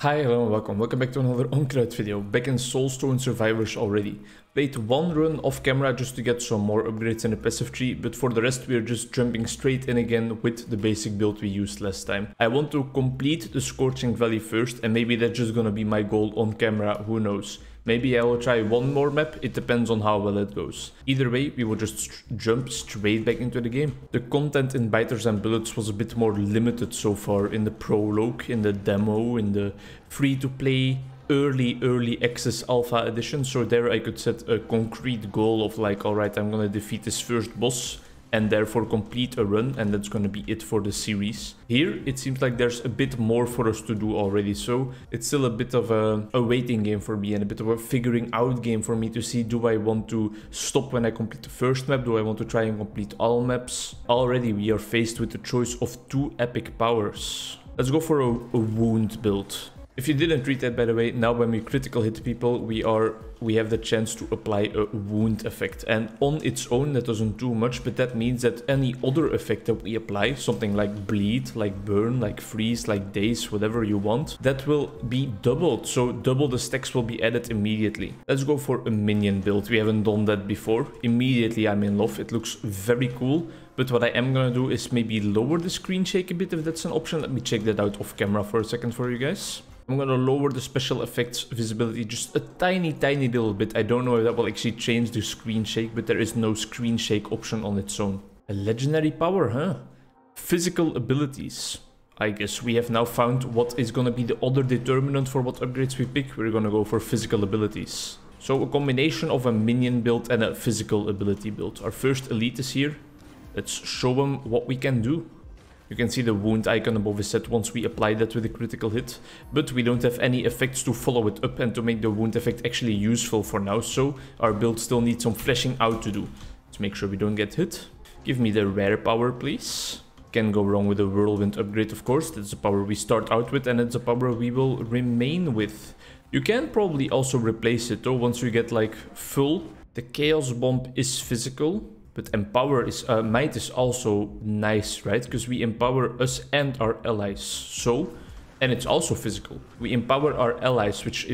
Hi, hello and welcome back to another Onkruid video, back in Soulstone Survivors already. Played one run off camera just to get some more upgrades in the passive tree, but for the rest we are just jumping straight in again with the basic build we used last time. I want to complete the Scorching Valley first, and maybe that's just gonna be my goal on camera, who knows. Maybe I will try one more map, it depends on how well it goes. Either way, we will just jump straight back into the game. The content in Biters and Bullets was a bit more limited so far in the Prologue, in the demo, in the free-to-play early access alpha edition. So there I could set a concrete goal of like, alright, I'm gonna defeat this first boss and therefore complete a run, and that's gonna be it for the series. Here it seems like there's a bit more for us to do already, so it's still a bit of a waiting game for me and a bit of a figuring out game for me to see, do I want to stop when I complete the first map, do I want to try and complete all maps? Already we are faced with the choice of two epic powers. Let's go for a wound build. If you didn't read that, by the way, now when we critical hit people, we have the chance to apply a wound effect. And on its own, that doesn't do much, but that means that any other effect that we apply, something like bleed, like burn, like freeze, like daze, whatever you want, that will be doubled. So double the stacks will be added immediately. Let's go for a minion build. We haven't done that before. Immediately I'm in love. It looks very cool. But what I am gonna do is maybe lower the screen shake a bit, if that's an option. Let me check that out off camera for a second for you guys. I'm gonna lower the special effects visibility just a tiny little bit. I don't know if that will actually change the screen shake, but there is no screen shake option on its own. A legendary power, huh? Physical abilities. I guess we have now found what is gonna be the other determinant for what upgrades we pick. We're gonna go for physical abilities. So a combination of a minion build and a physical ability build. Our first elite is here. Let's show them what we can do. You can see the wound icon above is set once we apply that with a critical hit, but we don't have any effects to follow it up and to make the wound effect actually useful for now, so our build still needs some fleshing out to do. Let's make sure we don't get hit. Give me the rare power, please. Can go wrong with a whirlwind upgrade, of course. That's the power we start out with, and it's a power we will remain with. You can probably also replace it though once you get like full. The chaos bomb is physical. But empower is, might is also nice, right? Because we empower us and our allies. So, and it's also physical. We empower our allies, which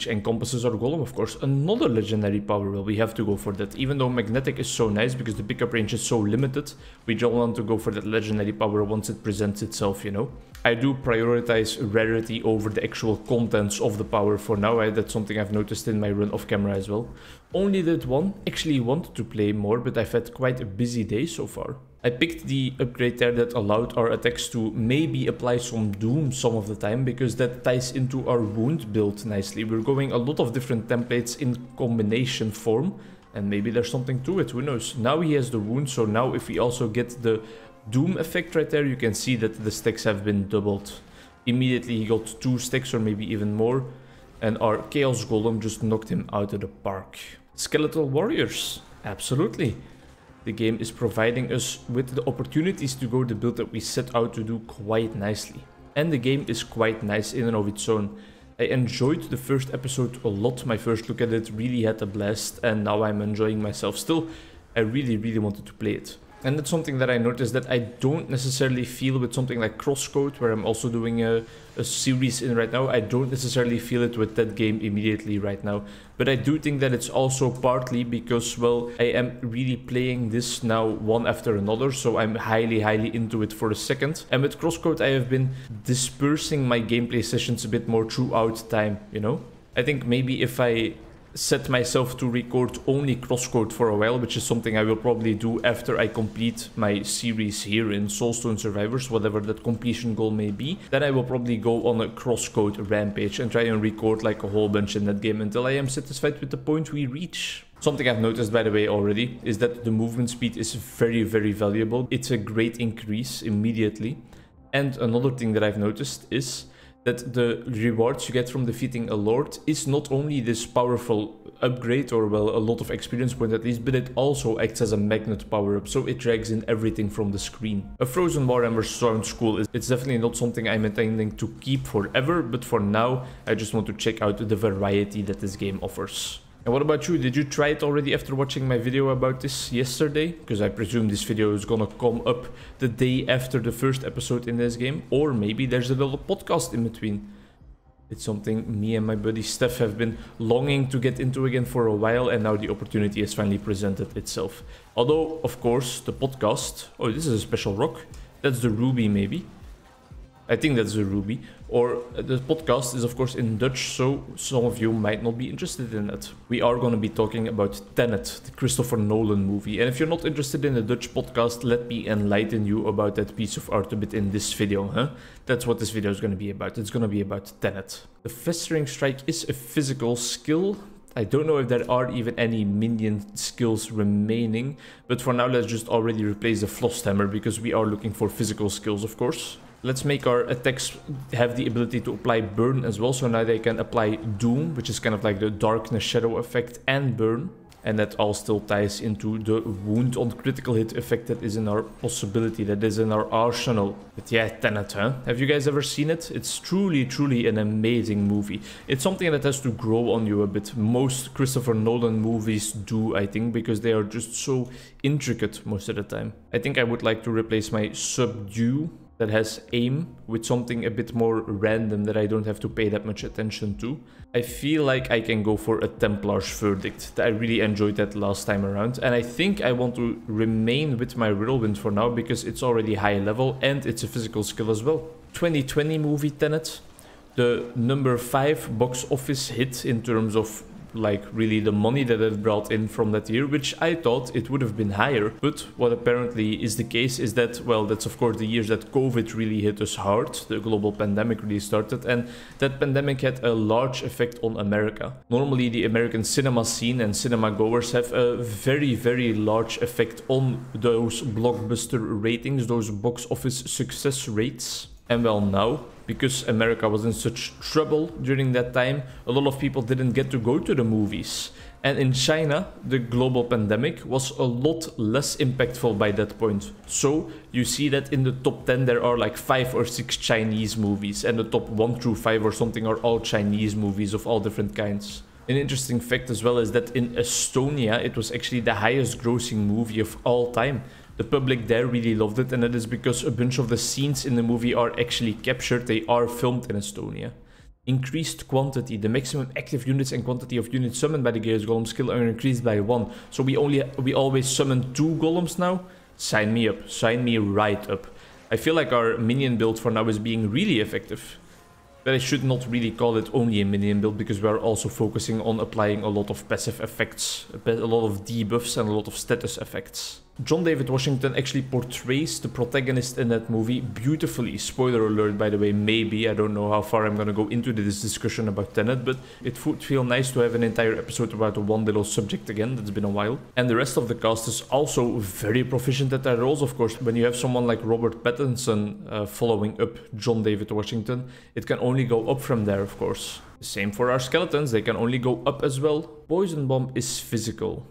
encompasses our golem, of course. Another legendary power, well, we have to go for that. Even though magnetic is so nice because the pickup range is so limited, we don't want to go for that legendary power once it presents itself, you know. I do prioritize rarity over the actual contents of the power for now. That's something I've noticed in my run off camera as well. Only that one. Actually wanted to play more, but I've had quite a busy day so far. I picked the upgrade there that allowed our attacks to maybe apply some doom some of the time, because that ties into our wound build nicely. We're going a lot of different templates in combination form, and maybe there's something to it, who knows. Now he has the wound, so now if we also get the doom effect right there, you can see that the stacks have been doubled. Immediately he got 2 stacks or maybe even more, and our chaos golem just knocked him out of the park. Skeletal warriors, absolutely. The game is providing us with the opportunities to go the build that we set out to do quite nicely. And the game is quite nice in and of its own. I enjoyed the first episode a lot. My first look at it really had a blast, and now I'm enjoying myself still. I really wanted to play it. And that's something that I noticed that I don't necessarily feel with something like Crosscode, where I'm also doing a series in right now. I don't necessarily feel it with that game immediately right now. But I do think that it's also partly because, well, I am really playing this now one after another. So I'm highly into it for a second. And with Crosscode, I have been dispersing my gameplay sessions a bit more throughout time, you know? I think maybe if I set myself to record only Crosscode for a while, which is something I will probably do after I complete my series here in Soulstone Survivors, whatever that completion goal may be, then I will probably go on a Crosscode rampage and try and record like a whole bunch in that game until I am satisfied with the point we reach. Something I've noticed, by the way, already is that the movement speed is very valuable. It's a great increase immediately. And another thing that I've noticed is that the rewards you get from defeating a lord is not only this powerful upgrade, or well, a lot of experience points at least, but it also acts as a magnet power-up, so it drags in everything from the screen. A frozen warhammer sounds cool. It's definitely not something I'm intending to keep forever, but for now I just want to check out the variety that this game offers. And what about you? Did you try it already after watching my video about this yesterday? Because I presume this video is gonna come up the day after the first episode in this game. Or maybe there's a little podcast in between. It's something me and my buddy Steph have been longing to get into again for a while, and now the opportunity has finally presented itself. Although, of course, the podcast... Oh, this is a special rock. That's the ruby, maybe. I think that's the ruby. Or the podcast is, of course, in Dutch, so some of you might not be interested in it. We are going to be talking about Tenet, the Christopher Nolan movie. And if you're not interested in the Dutch podcast, let me enlighten you about that piece of art a bit in this video, huh? That's what this video is going to be about. It's going to be about Tenet. The Festering Strike is a physical skill. I don't know if there are even any minion skills remaining, but for now let's just already replace the Flossed Hammer, because we are looking for physical skills, of course. Let's make our attacks have the ability to apply burn as well, so now they can apply doom, which is kind of like the darkness shadow effect, and burn. And that all still ties into the wound on critical hit effect that is in our possibility, that is in our arsenal. But yeah, Tenet, huh? Have you guys ever seen it? It's truly, truly an amazing movie. It's something that has to grow on you a bit. Most Christopher Nolan movies do, I think, because they are just so intricate most of the time. I think I would like to replace my subdue that has aim with something a bit more random that I don't have to pay that much attention to. I feel like I can go for a Templar's Verdict. I really enjoyed that last time around, and I think I want to remain with my Whirlwind for now because it's already high level and it's a physical skill as well. 2020 movie Tenet, the number 5 box office hit in terms of like really the money that it brought in from that year, which I thought it would have been higher. But what apparently is the case is that, well, that's of course the years that COVID really hit us hard, the global pandemic really started, and that pandemic had a large effect on America. Normally the American cinema scene and cinema goers have a very, very large effect on those blockbuster ratings, those box office success rates. And well, now, because America was in such trouble during that time, a lot of people didn't get to go to the movies. And in China, the global pandemic was a lot less impactful by that point. So you see that in the top 10 there are like 5 or 6 Chinese movies, and the top 1 through 5 or something are all Chinese movies of all different kinds. An interesting fact as well is that in Estonia, it was actually the highest grossing movie of all time. The public there really loved it, and that is because a bunch of the scenes in the movie are actually captured. They are filmed in Estonia. Increased quantity. The maximum active units and quantity of units summoned by the Gears Golem skill are increased by 1. So we always summon 2 golems now? Sign me up. Sign me right up. I feel like our minion build for now is being really effective. But I should not really call it only a minion build, because we are also focusing on applying a lot of passive effects, a lot of debuffs and a lot of status effects. John David Washington actually portrays the protagonist in that movie beautifully. Spoiler alert, by the way, maybe. I don't know how far I'm gonna go into this discussion about Tenet, but it would feel nice to have an entire episode about one little subject again. That's been a while. And the rest of the cast is also very proficient at their roles, of course. When you have someone like Robert Pattinson following up John David Washington, it can only go up from there, of course. Same for our skeletons, they can only go up as well. Poison Bomb is physical.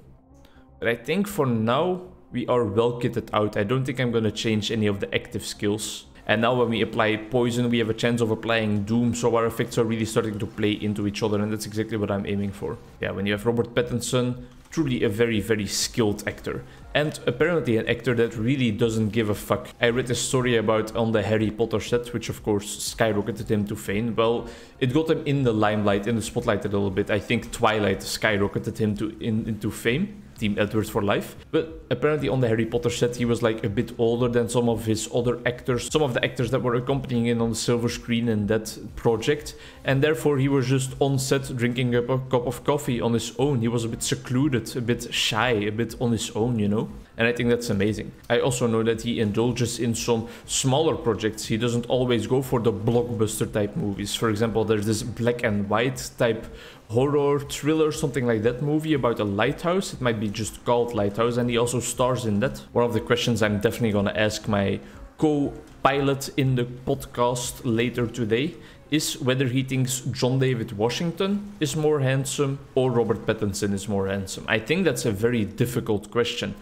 But I think for now, we are well kitted out. I don't think I'm gonna change any of the active skills. And now when we apply poison, we have a chance of applying doom, so our effects are really starting to play into each other, and that's exactly what I'm aiming for. Yeah, when you have Robert Pattinson, truly a very, very skilled actor. And apparently an actor that really doesn't give a fuck. I read a story about on the Harry Potter set, which of course skyrocketed him to fame. Well, it got him in the limelight, in the spotlight a little bit. I think Twilight skyrocketed him into fame. Team Edward for life. But apparently on the Harry Potter set he was like a bit older than some of his other actors, some of the actors that were accompanying him on the silver screen in that project, and therefore he was just on set drinking up a cup of coffee on his own. He was a bit secluded, a bit shy, a bit on his own, you know? And I think that's amazing. I also know that he indulges in some smaller projects. He doesn't always go for the blockbuster type movies. For example, there's this black and white type horror thriller, something like that movie about a lighthouse. It might be just called Lighthouse, and he also stars in that. One of the questions I'm definitely gonna ask my co-pilot in the podcast later today is whether he thinks John David Washington is more handsome or Robert Pattinson is more handsome. I think that's a very difficult question,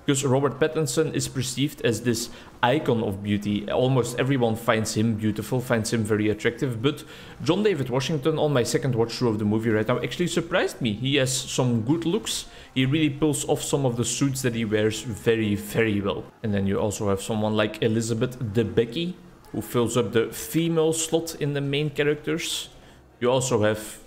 because Robert Pattinson is perceived as this icon of beauty. Almost everyone finds him beautiful, finds him very attractive, but John David Washington, on my second watch through of the movie right now, actually surprised me. He has some good looks. He really pulls off some of the suits that he wears very, very well. And then you also have someone like Elizabeth Debicki, who fills up the female slot in the main characters. You also have,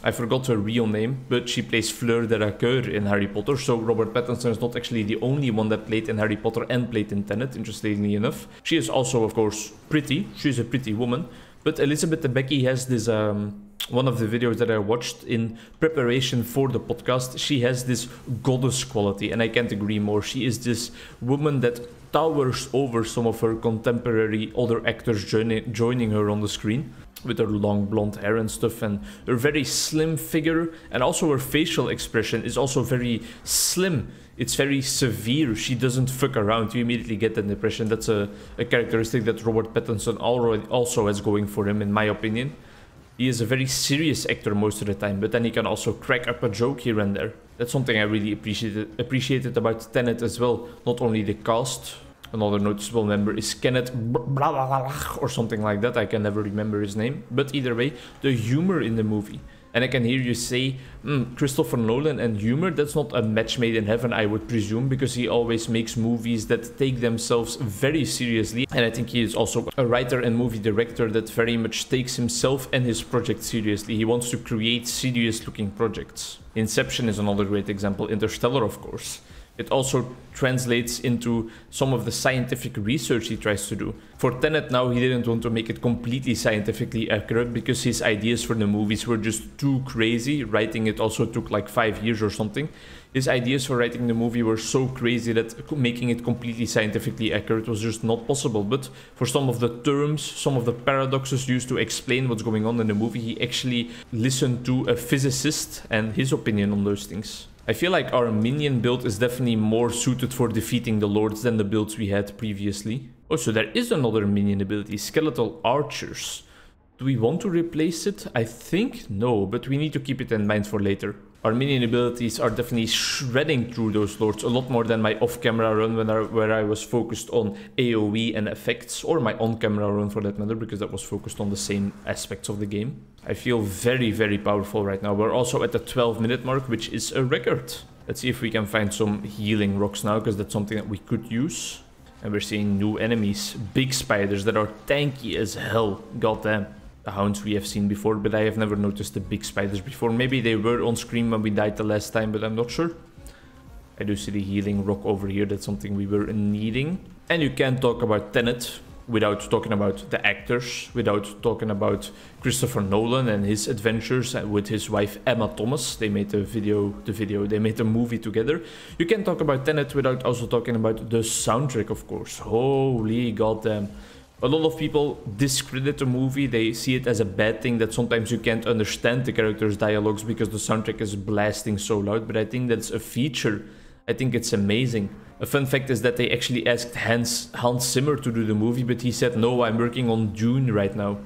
I forgot her real name, but she plays Fleur de la Coeur in Harry Potter. So Robert Pattinson is not actually the only one that played in Harry Potter and played in Tenet, interestingly enough. She is also, of course, pretty. She's a pretty woman. But Elizabeth Debicki has this, one of the videos that I watched in preparation for the podcast, she has this goddess quality, and I can't agree more. She is this woman that towers over some of her contemporary other actors joining her on the screen, with her long blonde hair and stuff, and her very slim figure, and also her facial expression is also very slim. It's very severe. She doesn't fuck around. You immediately get that impression. That's a characteristic that Robert Pattinson already also has going for him, in my opinion. He is a very serious actor most of the time, but then he can also crack up a joke here and there. That's something I really appreciated about Tenet as well. Not only the cast. Another noticeable member is Kenneth or something like that. I can never remember his name. But either way, the humor in the movie. And I can hear you say, Christopher Nolan and humor, that's not a match made in heaven, I would presume, because he always makes movies that take themselves very seriously. And I think he is also a writer and movie director that very much takes himself and his project seriously. He wants to create serious looking projects. Inception is another great example. Interstellar, of course. It also translates into some of the scientific research he tries to do. For Tenet now, he didn't want to make it completely scientifically accurate because his ideas for the movies were just too crazy. Writing it also took like 5 years or something. His ideas for writing the movie were so crazy that making it completely scientifically accurate was just not possible. But for some of the terms, some of the paradoxes used to explain what's going on in the movie, he actually listened to a physicist and his opinion on those things. I feel like our Minion build is definitely more suited for defeating the lords than the builds we had previously. Oh, so there is another Minion ability, Skeletal Archers. Do we want to replace it? I think no, but we need to keep it in mind for later. Our Minion abilities are definitely shredding through those lords a lot more than my off-camera run where I was focused on AoE and effects, or my on-camera run for that matter, because that was focused on the same aspects of the game. I feel very, very powerful right now. We're also at the 12-minute mark, which is a record. Let's see if we can find some healing rocks now, because that's something that we could use. And we're seeing new enemies, big spiders that are tanky as hell. Goddamn. The hounds we have seen before, but I have never noticed the big spiders before. Maybe they were on screen when we died the last time, but I'm not sure. I do see the healing rock over here. That's something we were needing. And you can't talk about Tenet without talking about the actors, without talking about Christopher Nolan and his adventures with his wife Emma Thomas. They made they made a movie together. You can't talk about Tenet without also talking about the soundtrack, of course. Holy goddamn. A lot of people discredit the movie. They see it as a bad thing that sometimes you can't understand the characters' dialogues because the soundtrack is blasting so loud, but I think that's a feature. I think it's amazing. A fun fact is that they actually asked Hans Zimmer to do the movie, but he said, no, I'm working on Dune right now.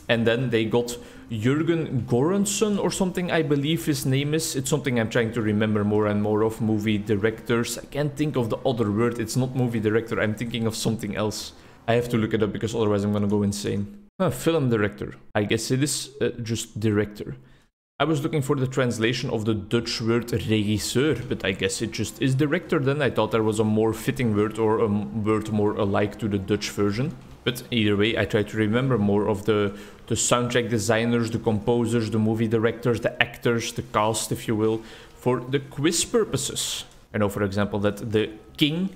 And then they got Jürgen Göransson or something, I believe his name is. It's something I'm trying to remember more and more of, movie directors. I can't think of the other word. It's not movie director. I'm thinking of something else. I have to look it up because otherwise I'm gonna go insane. Film director. I guess it is just director. I was looking for the translation of the Dutch word regisseur, but I guess it just is director then. I thought there was a more fitting word or a word more alike to the Dutch version. But either way, I try to remember more of the soundtrack designers, the composers, the movie directors, the actors, the cast, if you will, for the quiz purposes. I know, for example, that the King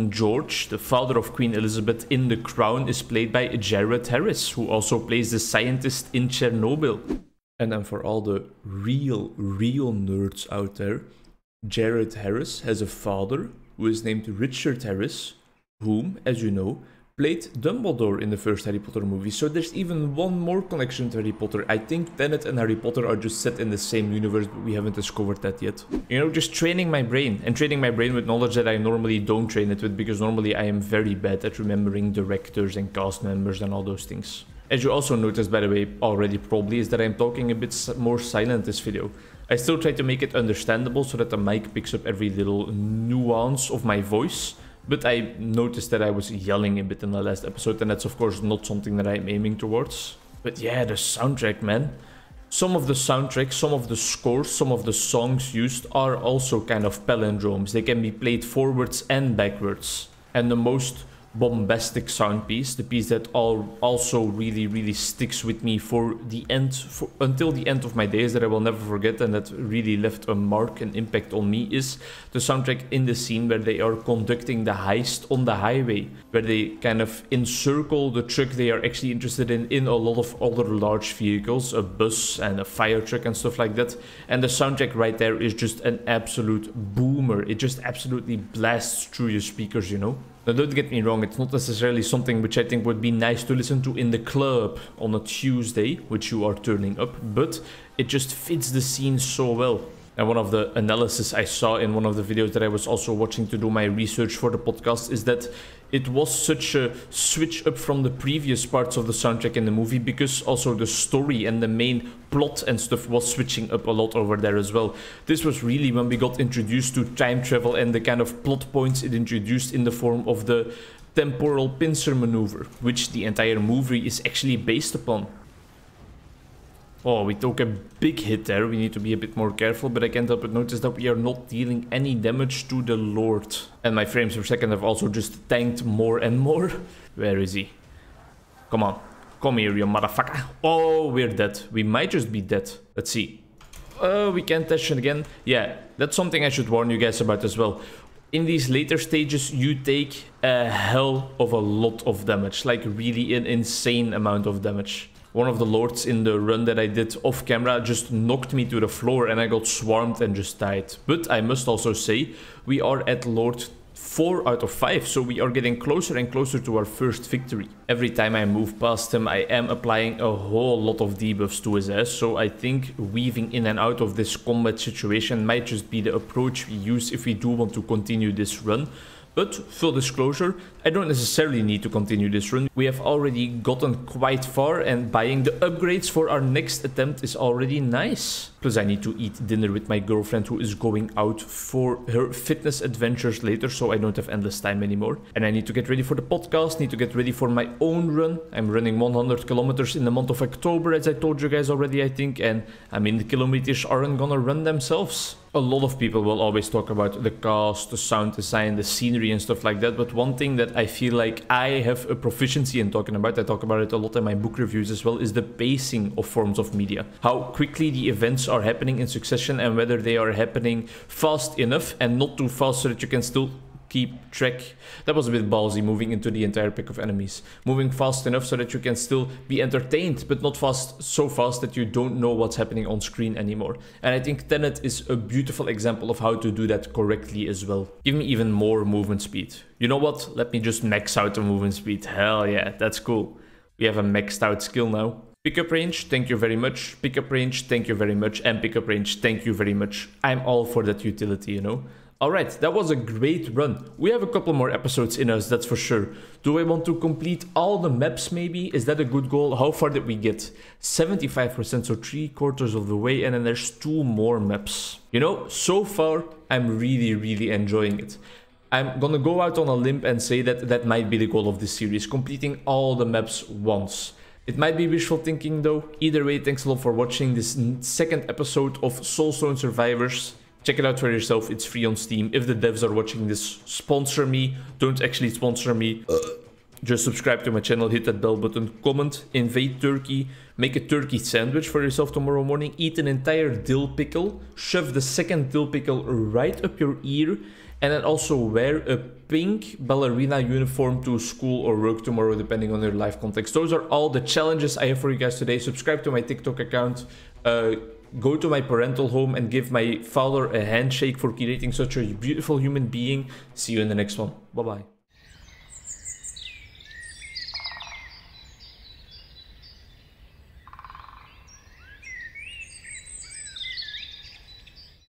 George, the father of Queen Elizabeth in The Crown, is played by Jared Harris, who also plays the scientist in Chernobyl. And then for all the real nerds out there, Jared Harris has a father who is named Richard Harris, whom, as you know, played Dumbledore in the first Harry Potter movie. So there's even one more connection to Harry Potter. I think Tenet and Harry Potter are just set in the same universe, but we haven't discovered that yet. You know, just training my brain, and training my brain with knowledge that I normally don't train it with, because normally I am very bad at remembering directors and cast members and all those things. As you also noticed, by the way, already probably, is that I'm talking a bit more silent this video. I still try to make it understandable so that the mic picks up every little nuance of my voice. But I noticed that I was yelling a bit in the last episode, and that's of course not something that I'm aiming towards. But yeah, the soundtrack, man. Some of the soundtrack, some of the scores, some of the songs used are also kind of palindromes. They can be played forwards and backwards. And the most bombastic sound piece, the piece that also really sticks with me for the end, until the end of my days, that I will never forget, and that really left a mark and impact on me, is the soundtrack in the scene where they are conducting the heist on the highway, where they kind of encircle the truck they are actually interested in a lot of other large vehicles, a bus and a fire truck and stuff like that, and the soundtrack right there is just an absolute boomer. It just absolutely blasts through your speakers, you know. Now, don't get me wrong, it's not necessarily something which I think would be nice to listen to in the club on a Tuesday, which you are turning up, but it just fits the scene so well. And one of the analysis I saw in one of the videos that I was also watching to do my research for the podcast is that it was such a switch up from the previous parts of the soundtrack in the movie, because also the story and the main plot and stuff was switching up a lot over there as well. This was really when we got introduced to time travel and the kind of plot points it introduced in the form of the temporal pincer maneuver, which the entire movie is actually based upon. Oh, we took a big hit there. We need to be a bit more careful, but I can't help but notice that we are not dealing any damage to the Lord. And my frames per second have also just tanked more and more. Where is he? Come on. Come here, you motherfucker. Oh, we're dead. We might just be dead. Let's see. We can't test it again. Yeah, that's something I should warn you guys about as well. In these later stages, you take a hell of a lot of damage. Like really an insane amount of damage. One of the lords in the run that I did off camera just knocked me to the floor and I got swarmed and just died. But I must also say, we are at Lord 4 out of 5, so we are getting closer and closer to our first victory. Every time I move past him, I am applying a whole lot of debuffs to his ass, so I think weaving in and out of this combat situation might just be the approach we use if we do want to continue this run. But, full disclosure, I don't necessarily need to continue this run. We have already gotten quite far, and buying the upgrades for our next attempt is already nice. Plus I need to eat dinner with my girlfriend, who is going out for her fitness adventures later, so I don't have endless time anymore. And I need to get ready for the podcast, need to get ready for my own run. I'm running 100 kilometers in the month of October, as I told you guys already, I think. And I mean, the kilometers aren't gonna run themselves. A lot of people will always talk about the cast, the sound design, the scenery and stuff like that, but one thing that I feel like I have a proficiency in talking about, I talk about it a lot in my book reviews as well, is the pacing of forms of media. How quickly the events are happening in succession and whether they are happening fast enough and not too fast so that you can still keep track. That was a bit ballsy, moving into the entire pack of enemies. Moving fast enough so that you can still be entertained, but not so fast that you don't know what's happening on screen anymore. And I think Tenet is a beautiful example of how to do that correctly as well. Give me even more movement speed. You know what? Let me just max out the movement speed. Hell yeah, that's cool. We have a maxed out skill now. Pickup range, thank you very much. Pickup range, thank you very much. And pickup range, thank you very much. I'm all for that utility, you know. Alright, that was a great run. We have a couple more episodes in us, that's for sure. Do I want to complete all the maps maybe? Is that a good goal? How far did we get? 75%, so 3/4 of the way, and then there's 2 more maps. You know, so far, I'm really enjoying it. I'm gonna go out on a limb and say that that might be the goal of this series, completing all the maps once. It might be wishful thinking though. Either way, thanks a lot for watching this second episode of Soulstone Survivors. Check it out for yourself, it's free on Steam. If the devs are watching this, sponsor me. Don't actually sponsor me. Just subscribe to my channel, hit that bell button, comment, invade Turkey, make a turkey sandwich for yourself tomorrow morning, eat an entire dill pickle, shove the second dill pickle right up your ear, and then also wear a pink ballerina uniform to school or work tomorrow, depending on your life context. Those are all the challenges I have for you guys today. Subscribe to my TikTok account. Go to my parental home and give my father a handshake for creating such a beautiful human being. See you in the next one. Bye-bye.